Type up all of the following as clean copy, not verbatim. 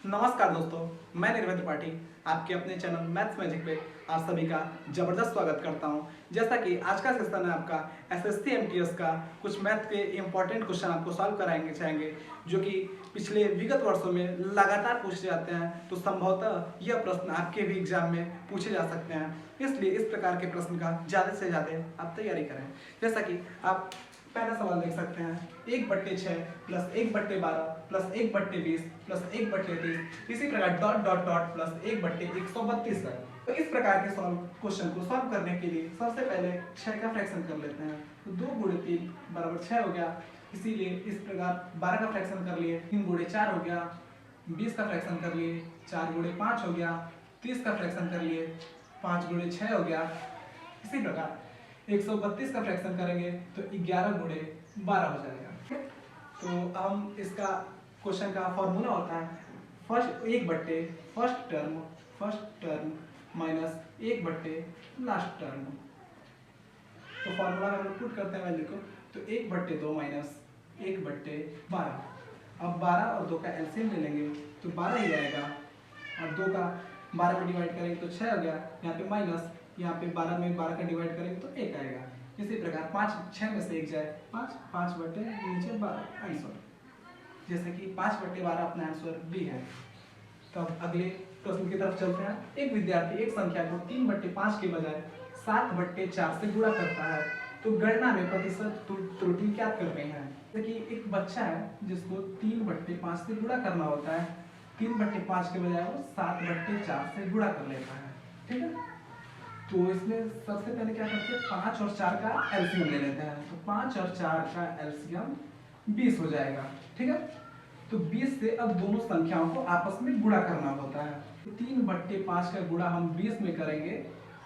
नमस्कार दोस्तों, मैं निर्भय त्रिपाठी आपके अपने चैनल मैथ्स मैजिक पे आप सभी का जबरदस्त स्वागत करता हूं। जैसा कि आज का सेशन है आपका एसएससी एमटीएस का कुछ मैथ के इंपॉर्टेंट क्वेश्चन आपको सॉल्व कराएंगे चाहेंगे, जो कि पिछले विगत वर्षों में लगातार पूछे जाते हैं। तो संभवतः यह प्रश्न आपके भी एग्जाम में पूछे जा सकते हैं, इसलिए इस प्रकार के प्रश्न का ज़्यादा से ज़्यादा आप तैयारी करें। जैसा कि आप पहला सवाल देख सकते हैं, 1/6 प्लस 1/12 प्लस 1/20 प्लस 1/30 इसी प्रकार डॉट डॉट डॉट प्लस 1/132 है। तो इस प्रकार के क्वेश्चन को सॉल्व करने के लिए सबसे पहले 6 का फ्रैक्शन कर लेते हैं। तो 2 × 3 = 6 हो गया, इसीलिए इस प्रकार 12 का फ्रैक्शन कर लिए, 3 × 4 हो गया, 20 का फ्रैक्शन कर लिए, 4 × 5 हो गया, 30 का फ्रैक्शन कर लिए, 5 × 6 हो गया। इसी प्रकार 132 का फ्रैक्शन करेंगे तो 11 × 12 हो जाएगा। तो हम इसका क्वेश्चन का फॉर्मूला होता है फर्स्ट टर्म माइनस 1/लास्ट टर्म। तो फॉर्मूला में हम लोग पुट करते हैं वैल्यू को, तो 1/2 माइनस 1/12। अब 12 और 2 का एलसीएम ले लेंगे तो 12 ही आएगा, और 2 का 12 पे डिवाइड करेंगे तो 6 हो गया, यहाँ पे माइनस, यहाँ पे 12 में 12 का डिवाइड करेंगे तो 1 आएगा। इसी प्रकार 5 6 में से 1 जाए 5, 5/12 आंसर। जैसे कि 5/12 अपना आंसर बी है। तो अब अगले प्रश्न की तरफ चलते हैं। एक विद्यार्थी एक संख्या को 3/5 के बजाय 7/4 से गुणा करता है, तो गणना में प्रतिशत त्रुटि क्या कर रहे हैं। देखिए एक बच्चा है जिसको 3/5 से गुणा करना होता है, 3/5 के बजाय वो 7/4 से गुणा कर लेता है, ठीक है। तो इसमें सबसे पहले क्या करते हैं, 5 और 4 का एलसीएम ले लेते हैं। तो 5 और 4 का एलसीएम 20 हो जाएगा, ठीक है। तो 20 से अब दोनों संख्याओं को आपस में गुणा करना होता है। तो 3/5 का गुणा हम 20 में करेंगे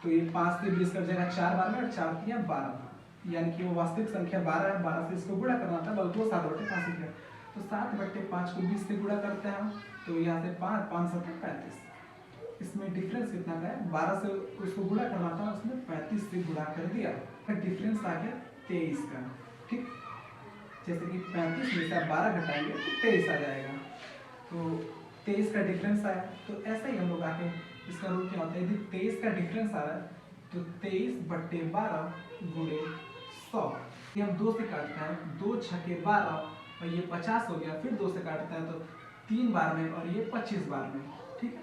तो ये 5 से 20 कट जाएगा 4 बार में, और 4 3 12, यानी कि वो वास्तविक संख्या 12 है। 12 से इसको गुणा करना था, बल्कि वो 7/5 ही है। तो 7/5 को 20 से गुणा करते हैं, तो यहाँ से 5 5 7 35। इसमें डिफरेंस कितना का है, 12 से उसको गुणा करना था, उसने 35 से गुणा कर दिया, फिर डिफरेंस आ गया 23 का, ठीक। जैसे कि 35 में से आप 12 घटाएंगे तो 23 आ जाएगा। तो 23 का डिफरेंस आया, तो ऐसा ही हम लोग आके इसका रूल क्या होता है, यदि 23 का डिफरेंस आ रहा है तो 23/12 × 100। ये हम 2 से काटते हैं, 2 × 6 = 12, और ये 50 हो गया। फिर 2 से काटते हैं तो 3 बार में, और ये 25 बार में, ठीक है।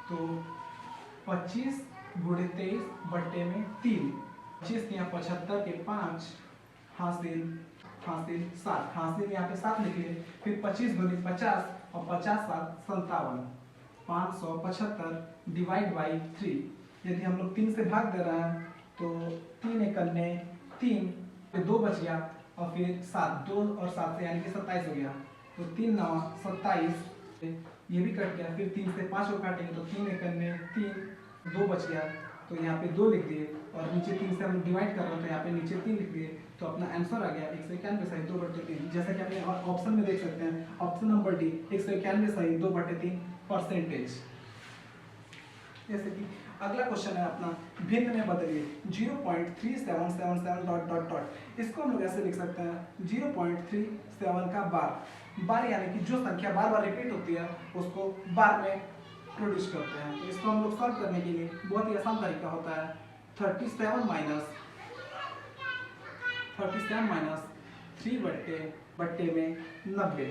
तो 25 × 23/3, 25 यहाँ 75 के 5 हासिल 7, हासिल यहाँ पे 7 लिख लिए। फिर 25 × 50 और 50 7 57, 575 डिवाइड बाई 3। यदि हम लोग 3 से भाग दे रहे हैं तो 3 एकन्ने 3, फिर 2 बच गया, और फिर 7, 2 और 7 से यानी कि 27 हो गया। तो 3 9 27, ये भी कट गया। फिर 3 से 5 को काटेंगे तो 3 एकन्ने 3, 2 बच गया, तो यहाँ पे 2 लिख दिए, और नीचे 3 से हम डिवाइड कर रहे हैं तो यहाँ पे नीचे 3 लिख दिए। तो अपना आंसर आ गया 191 सही 2/3। जैसा कि आपने ऑप्शन में देख सकते हैं, ऑप्शन नंबर डी 191 सही 2/3%। जैसे कि अगला क्वेश्चन है अपना, भिन्न में बदलिए 0.3777 डॉट डॉट डॉट। इसको हम लोग ऐसे लिख सकते हैं, 0.37 का बार यानी कि जो संख्या बार बार रिपीट होती है उसको बार में प्रोड्यूस करते हैं। तो इसको हम लोग सॉल्व करने के लिए बहुत ही आसान तरीका होता है, 37 माइनस 3/90।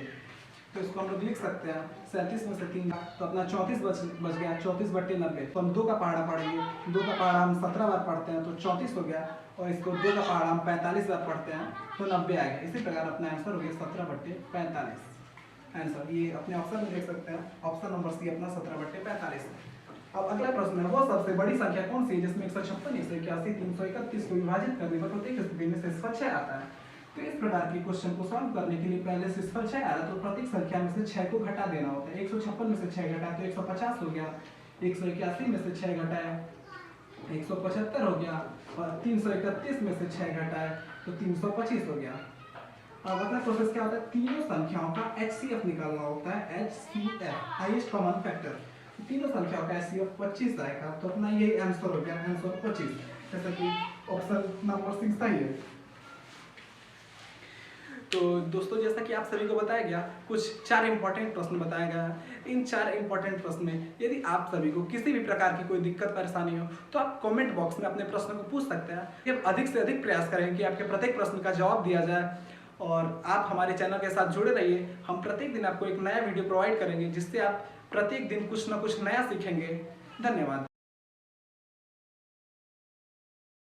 तो इसको हम लोग लिख सकते हैं 37 में से 3, तो अपना 34 बच गया, 34/90। तो हम 2 का पहाड़ा पढ़ेंगे, 2 का पहाड़ा हम 17 बार पढ़ते हैं तो 34 हो गया, और इसको 2 का पहाड़ा हम 45 बार पढ़ते हैं तो 90 आएगा। इसी प्रकार अपना आंसर हो गया 17/45 आंसर। ये अपने ऑप्शन में देख सकते हैं, ऑप्शन नंबर सी अपना 17/45। अब अगला प्रश्न है, वो सबसे बड़ी संख्या कौन सी है जिसमें 156, 181, 331 को विभाजित करने पर प्रत्येक स्थिति में शेषफल 6 आता है। तो इस प्रकार के क्वेश्चन को सॉल्व करने के लिए पहले शेषफल 6 आ रहा है, तो प्रत्येक संख्या में से 6 को घटा देना होता है। 156 में से 6 घटाए तो 150 हो गया, 181 में से 6 घटाए 175 हो गया, और 331 में से 6 घटाए तो 325 हो गया। अब अपना प्रोसेस क्या होता है, तीनों संख्याओं का HCF निकालना होता है, HCF हाईएस्ट कॉमन फैक्टर। तीनों संख्याओं का HCF 25 आएगा, तो अपना यही आंसर हो गया, आंसर 25। जैसा कि ऑप्शन नंबर 6 सही है। तो दोस्तों जैसा कि आप सभी को बताया गया, कुछ 4 इंपॉर्टेंट प्रश्न बताया गया। इन 4 इंपॉर्टेंट प्रश्न में यदि आप सभी को किसी भी प्रकार की कोई दिक्कत परेशानी हो तो आप कमेंट बॉक्स में अपने प्रश्न को पूछ सकते हैं। कि हम अधिक से अधिक प्रयास करेंगे कि आपके प्रत्येक प्रश्न का जवाब दिया जाए और आप हमारे चैनल के साथ जुड़े रहिए। हम प्रत्येक दिन आपको एक नया वीडियो प्रोवाइड करेंगे जिससे आप प्रत्येक दिन कुछ ना कुछ नया सीखेंगे। धन्यवाद।